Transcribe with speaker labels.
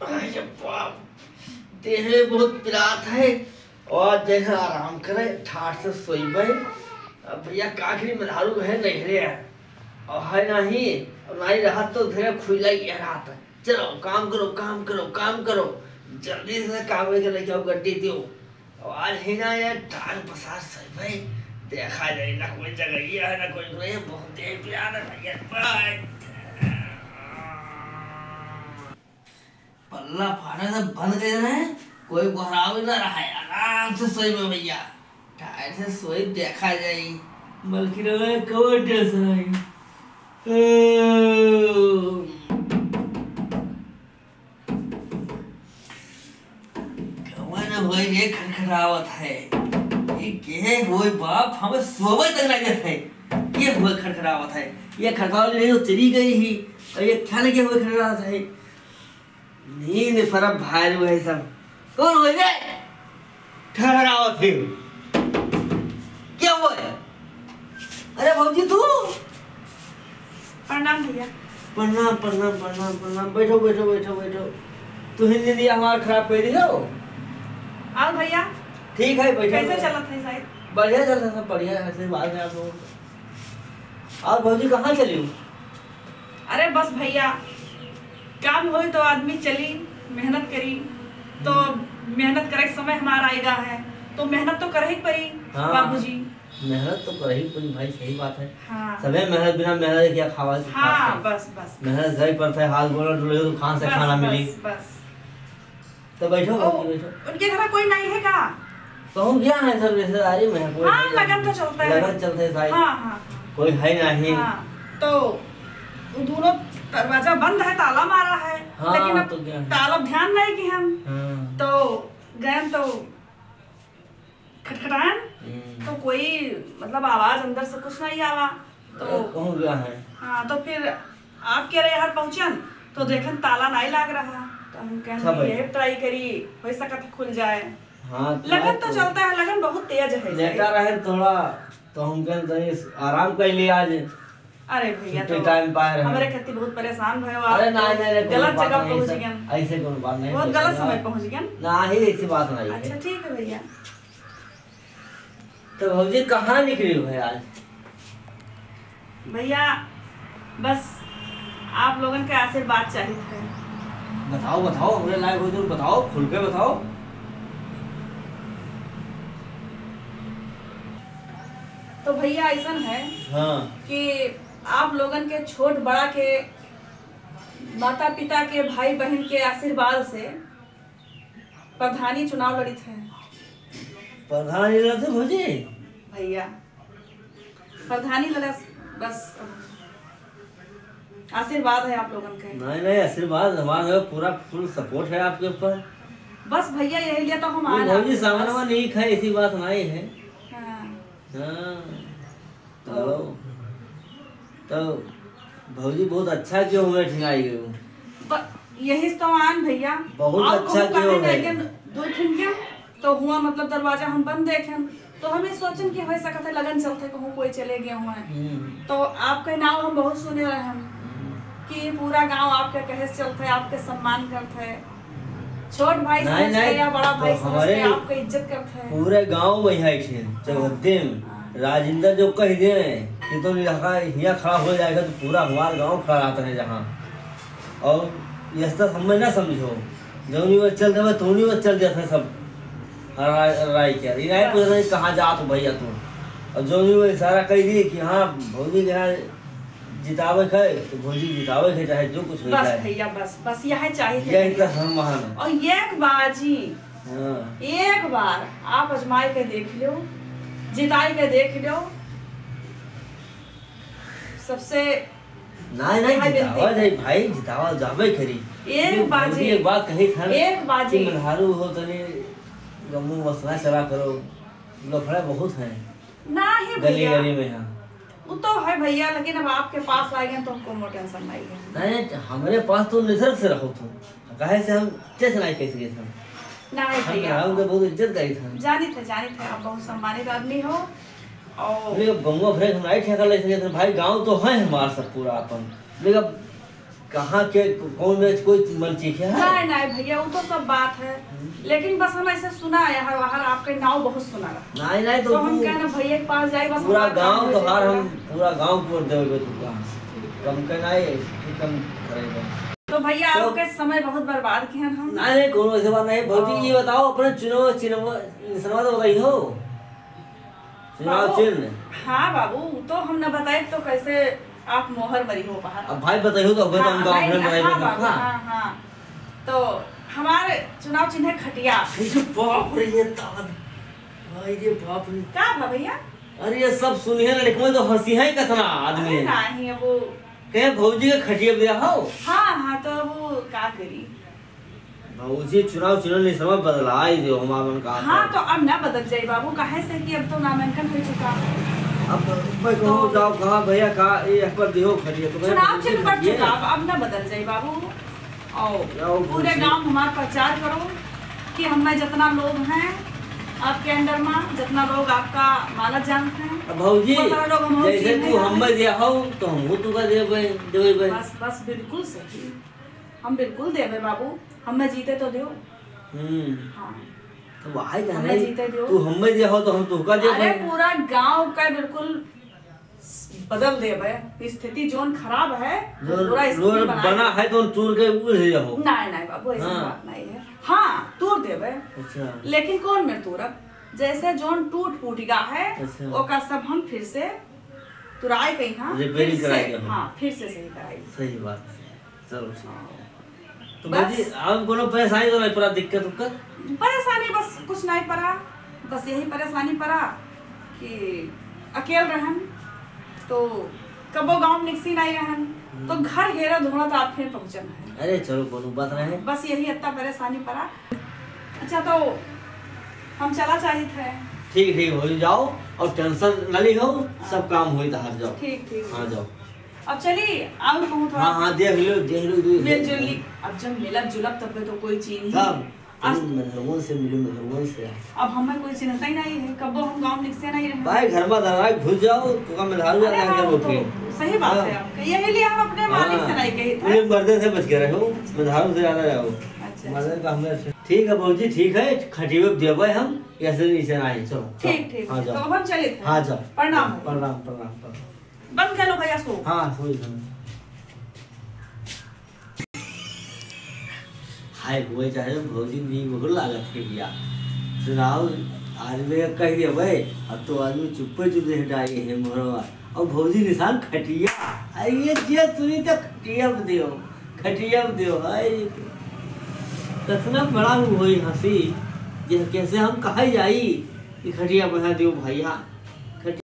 Speaker 1: अरे बाप, देह में बहुत पिरात है और जैसे आराम करे ठाठ से सोईबे। अब भैया काखरी मधारू है नहीं रे और है नहीं और नहीं रहा तो धीरे खुला ही रात है। चलो काम करो काम करो काम करो, जल्दी से काम लेके लेके आओ गड्डी दो। और आज है ना यार ठाठ पसार सोईबे, देखा जाए ना कोई जगह है ना कोई नहीं, बहुत देह पिरात है भैया। पल्ला फाड़े से बंद कर देना है, कोई बहराव ही ना रहा है, आराम से सोई में भैया टाइट से सोई देखा जाए बल्कि कवर टेंशन है। ना भाई ये खटखटावत है, ये के होए बाप हमें सोवे तक नहीं देते है। ये हुए खटखटावत है, ये खटखटावत नहीं तो चली गई ही और ये क्या लगे हुए खटखटावत है। नींद फरक भाई हुए सब कौन हो गए ठहराओ थे क्या हुआ है? अरे भौजी तू
Speaker 2: प्रणाम भैया।
Speaker 1: प्रणाम प्रणाम प्रणाम प्रणाम, बैठो बैठो बैठो बैठो। तू हिंदी दी हमारा खराब कर दी हो।
Speaker 2: आओ भैया।
Speaker 1: ठीक है बैठो।
Speaker 2: कैसे चला था साहब?
Speaker 1: बढ़िया चल रहा था, बढ़िया ऐसे बात है आप लोग। और भौजी कहाँ चली हो?
Speaker 2: अरे बस भैया काम हो तो आदमी चली मेहनत करी तो मेहनत करे समय हमारा आएगा है तो मेहनत तो कर ही पड़ी।
Speaker 1: हाँ,
Speaker 2: बाबूजी
Speaker 1: मेहनत तो कर ही पड़ी भाई, सही बात है।
Speaker 2: हाँ,
Speaker 1: सबे मेहनत बिना मेहनत क्या खावा।
Speaker 2: हाँ बस बस
Speaker 1: मेहनत घर पड़ता है, हाथ बोला डुले तो कहाँ से खाना मिली।
Speaker 2: बस
Speaker 1: तो बैठो
Speaker 2: बैठो। उनके घर कोई नहीं है का?
Speaker 1: कहूँ क्या है सब रिश्तेदारी में कोई।
Speaker 2: हाँ लगन तो चलता है,
Speaker 1: लगन चलते है भाई।
Speaker 2: हाँ हाँ
Speaker 1: कोई है नहीं।
Speaker 2: हाँ, तो दोनों दरवाजा बंद है, ताला मारा है।
Speaker 1: हाँ,
Speaker 2: लेकिन अब
Speaker 1: तो
Speaker 2: ताला ध्यान नहीं कि हम
Speaker 1: हाँ,
Speaker 2: तो गए तो खटखटान तो कोई मतलब आवाज अंदर से कुछ नहीं आवा तो
Speaker 1: कहूँ क्या है।
Speaker 2: हाँ तो फिर आप कह रहे यहाँ पहुंचन तो देखन ताला नहीं लाग रहा तो हम कहें ये ट्राई करी हो सकता खुल जाए।
Speaker 1: हाँ
Speaker 2: लगन तो चलता है, लगन बहुत तेज है।
Speaker 1: लेटा रहे थोड़ा तो हम कहें आराम कर लिया आज।
Speaker 2: अरे भैया तो
Speaker 1: टाइम पाए रहे
Speaker 2: हमारे खेती बहुत परेशान भयो।
Speaker 1: अरे नहीं
Speaker 2: गलत जगह पहुंच गए,
Speaker 1: ऐसे कोई बात नहीं,
Speaker 2: बहुत गलत समय पहुंच गए।
Speaker 1: नहीं ऐसी बात नहीं है।
Speaker 2: अच्छा ठीक है भैया।
Speaker 1: तो भौजी कहाँ निकली हो आज?
Speaker 2: भैया बस आप लोगन के आशीर्वाद चाहिए थे।
Speaker 1: बताओ बताओ, हमें लायक हो तो बताओ, खुल के बताओ।
Speaker 2: तो भैया ऐसा है
Speaker 1: हाँ,
Speaker 2: कि आप लोगन के छोट बड़ा के माता पिता के भाई बहन के आशीर्वाद से प्रधानी चुनाव लड़ी थे।
Speaker 1: प्रधान थे भौजी
Speaker 2: भैया प्रधानी लड़ा, बस आशीर्वाद है आप लोगन के।
Speaker 1: नहीं नहीं आशीर्वाद हमारा पूरा फुल सपोर्ट है आपके ऊपर।
Speaker 2: बस भैया यही लिए तो हम आए
Speaker 1: भौजी सामने नहीं खाए ऐसी बात नहीं है।
Speaker 2: हाँ।
Speaker 1: तो भौजी बहुत अच्छा क्यों हुआ ठिकाई गई?
Speaker 2: यही तो आन भैया
Speaker 1: बहुत अच्छा क्यों है।
Speaker 2: दो ठिन तो हुआ मतलब दरवाजा हम बंद देखें तो हमें सोचन कि हो सकता है लगन चलते कहूँ कोई चले गए हुए तो आपके नाम हम बहुत सुने रहे हम कि पूरा गांव आपके कहे चलते आपके सम्मान करते है, छोट भाई समझते या बड़ा भाई समझते आपका इज्जत करते हैं।
Speaker 1: पूरे गांव में है चौहद्दे में राजेंद्र जो कह दे कि तो यहाँ खड़ा हो जाएगा तो पूरा हमारा गांव खड़ा रहता है जहाँ। और यह तो हमें ना समझो जौनी वो चल रहे तोनी वो चल जाते सब राय क्या रही कहाँ जा तो भैया तू। और जौनी वो इशारा कर दी कि हाँ भौजी के यहाँ जितावे है तो भौजी जितावे है चाहे जो कुछ हो जाए।
Speaker 2: बस भैया बस बस यह चाहिए।
Speaker 1: यही तो हम महान।
Speaker 2: और एक बार जी
Speaker 1: हाँ,
Speaker 2: एक बार आप अजमाई के देख लो, जिताई के देख लो, सबसे
Speaker 1: नहीं नहीं जितावा जाए भाई, जितावा जावे करी।
Speaker 2: एक बाजी
Speaker 1: एक बात कही था,
Speaker 2: एक बाजी
Speaker 1: मनहारू हो तने गमू मसला चला करो, लफड़ा बहुत है
Speaker 2: नहीं
Speaker 1: गली
Speaker 2: भैया
Speaker 1: गली में। हाँ
Speaker 2: वो तो है भैया, लेकिन अब आपके पास आ गए तो हमको मोर टेंशन नहीं है।
Speaker 1: नहीं हमारे पास तो निसर्ग से रहो तुम कहे से हम टेंशन नहीं कैसे गए थे।
Speaker 2: नहीं भैया
Speaker 1: हम बहुत इज्जत करी था,
Speaker 2: जानी थे आप बहुत सम्मानित आदमी हो। और
Speaker 1: गंगवा भरे हम नहीं ठेका ले सके थे भाई, गांव तो है हमारा सब पूरा अपन। लेकिन कहाँ के कौन में कोई मन ठीक है?
Speaker 2: नहीं नहीं भैया, वो तो सब बात है, लेकिन बस हम ऐसे सुना है हर बाहर आपके नाव बहुत सुना रहा।
Speaker 1: नहीं नहीं
Speaker 2: तो हम कहना भैया के पास जाए, बस
Speaker 1: पूरा
Speaker 2: हमारा
Speaker 1: गांव
Speaker 2: काम
Speaker 1: तो
Speaker 2: हो
Speaker 1: हार
Speaker 2: जाएगा।
Speaker 1: हम पूरा गांव को देवे तू कम करना है कम करेंगे।
Speaker 2: तो भैया
Speaker 1: तो-
Speaker 2: आपके समय बहुत बर्बाद किए हैं हम।
Speaker 1: नहीं नहीं कोनो ऐसे बात नहीं। भौजी ये बताओ अपने चुनाव निशान तो बताई हो, चुनाव
Speaker 2: बाबू,
Speaker 1: चिन्ह।
Speaker 2: हाँ बाबू, वो तो हम न बताए तो कैसे आप मोहर मरी हो बाहर।
Speaker 1: अब भाई बताइयो तो
Speaker 2: हाँ,
Speaker 1: हम गांव में बनाई
Speaker 2: हाँ,
Speaker 1: हो
Speaker 2: बाबू, हाँ, हाँ। तो हमारे चुनाव चिन्ह है खटिया।
Speaker 1: अरे बाप रे ये ताद भाई रे बाप रे।
Speaker 2: क्या था भैया?
Speaker 1: अरे ये सब सुनिए ना, लिखो तो हंसी है कतना आदमी
Speaker 2: अरे नहीं वो,
Speaker 1: कहे भौजी के खटिया दिया हो।
Speaker 2: हाँ हाँ, तो वो क्या करी।
Speaker 1: भौजी चुनाव चिन्ह नहीं समझ बदला ही दो हमारा मन का।
Speaker 2: हाँ तो अब ना बदल जाए बाबू, काहे से कि अब तो नामांकन हो चुका।
Speaker 1: अब भाई कहो जाओ कहाँ भैया कहा एक बार दियो खटिया तो
Speaker 2: चुनाव चिन्ह बढ़ चुका, अब ना बदल जाए बाबू।
Speaker 1: जाओ
Speaker 2: और पूरे गांव हमारा प्रचार करो कि हमें जितना लोग हैं आपके अंडर में, जितना लोग आपका मानत जानते हैं।
Speaker 1: भौजी
Speaker 2: उतना लोग हम
Speaker 1: जैसे
Speaker 2: चिन्ह
Speaker 1: तू
Speaker 2: है।
Speaker 1: हमें दिया हो तो हमहू तू का देबे देबे।
Speaker 2: बस बस बिल्कुल सही, हम बिल्कुल देवे बाबू, हमें जीते तो दो। हाँ
Speaker 1: तो भाई
Speaker 2: हमें
Speaker 1: जाने
Speaker 2: जीते दियो।
Speaker 1: तू हमें दिया हो तो हम तू का
Speaker 2: अरे
Speaker 1: देबे।
Speaker 2: पूरा गांव का बिल्कुल बदल देवे, स्थिति जोन खराब है पूरा स्थिति
Speaker 1: रोड
Speaker 2: बना
Speaker 1: बना है तो टूर के उड़ जाओ।
Speaker 2: नहीं नहीं बाबू, ऐसी
Speaker 1: हाँ।
Speaker 2: बात नहीं है। हाँ तूर देवे,
Speaker 1: अच्छा
Speaker 2: लेकिन कौन में तूरब, जैसे जोन टूट फूट गया है
Speaker 1: अच्छा।
Speaker 2: ओका सब हम फिर से तुराए कहीं, हाँ
Speaker 1: रिपेयरिंग
Speaker 2: फिर
Speaker 1: कराएंगे
Speaker 2: से,
Speaker 1: हम।
Speaker 2: हाँ फिर से सही कराएंगे।
Speaker 1: सही बात है। चलो ठीक। तो
Speaker 2: बस।
Speaker 1: भौजी हम कोनो परेशानी तो नहीं पड़ा, दिक्कत उक्कत?
Speaker 2: परेशानी बस कुछ नहीं पड़ा, बस यही परेशानी पड़ा कि अकेले रहन तो कबो गांव निकसी नहीं रहन, तो घर घेरा धोना तो आप फिर पहुंचन है।
Speaker 1: अरे चलो कोनो बात नहीं।
Speaker 2: बस यही इतना परेशानी पड़ा। अच्छा तो हम चला चाहिए थे।
Speaker 1: ठीक ठीक हो जाओ और टेंशन न ली हो, सब काम होई तो हाथ जाओ।
Speaker 2: ठीक ठीक।
Speaker 1: हाँ जाओ।
Speaker 2: अब चलिए आओ कहूँ थोड़ा।
Speaker 1: हाँ हाँ देख लो
Speaker 2: मिलजुल ली, अब जब मिलब जुलब तब तो कोई चीज नहीं।
Speaker 1: सब
Speaker 2: आज
Speaker 1: मेहरबान से मिलो, मेहरबान से।
Speaker 2: अब हमें कोई चिन्हता ही नहीं है, कबो हम गांव निकसे नहीं रहे।
Speaker 1: भाई घर में दराज घुस जाओ तो का मिलारू
Speaker 2: अरे
Speaker 1: जाता
Speaker 2: हाँ,
Speaker 1: है
Speaker 2: वो
Speaker 1: रोटी।
Speaker 2: तो सही बात है आपका, यही लिए हम अपने मालिक से नहीं कहे थे।
Speaker 1: पूरे मर्दे से बच के रहो, मिलारू से ज्यादा रहो।
Speaker 2: अच्छा
Speaker 1: मर्दे का हमें ठीक है भौजी, ठीक है खटियो देवे हम, ऐसे नीचे आए। चलो
Speaker 2: ठीक ठीक।
Speaker 1: हाँ
Speaker 2: तो
Speaker 1: जाओ।
Speaker 2: अब हम चले थे।
Speaker 1: हाँ जाओ।
Speaker 2: प्रणाम।
Speaker 1: प्रणाम प्रणाम।
Speaker 2: बंद कर लो भैया सो।
Speaker 1: हाँ सोई हाय हुए चाहे भौजी नहीं बहुत लागत है भैया। सुनाओ आदमी कह दिया भाई, अब तो आदमी चुप्पे चुप्पे हटाए है मोरवा। और भौजी निशान खटिया, अरे ये जे सुनी तो खटिया में दियो, खटिया में दियो। हाय कितना बड़ा हुई हंसी, ये कैसे हम कहा जाई कि खटिया बना दियो भैया।